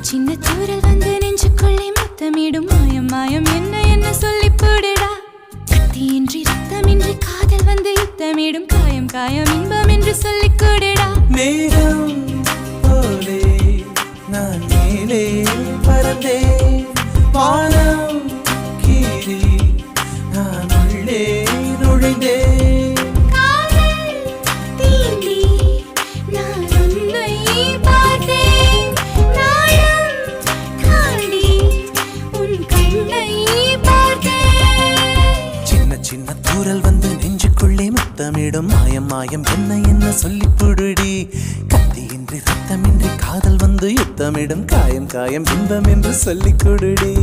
சின்ன தூரல் வந்து நெஞ்சுக்குள்ளே முத்தமிடும் மாயம் மாயம் என்ன என்ன சொல்லி போடுடா கத்தியின்றி ரத்தமின்றி காதல் வந்து யுத்தமிடும் காயம் காயம் இன்பம் என்று சொல்லி கொடுடா மேகம் போலே நான் மேலே பறந்தேன் வானம் கீழே நான் உள்ளே நுழைந்தேன் சின்ன தூரல் வந்து நெஞ்சுக்குள்ளே முத்தமிடும் மாயம் மாயம் என்ன என்ன சொல்லி புடுடி கத்தியின்றி ரத்தமின்றி காதல் வந்து யுத்தமிடும் காயம் காயம் இன்பம் என்று சொல்லி கொடுடி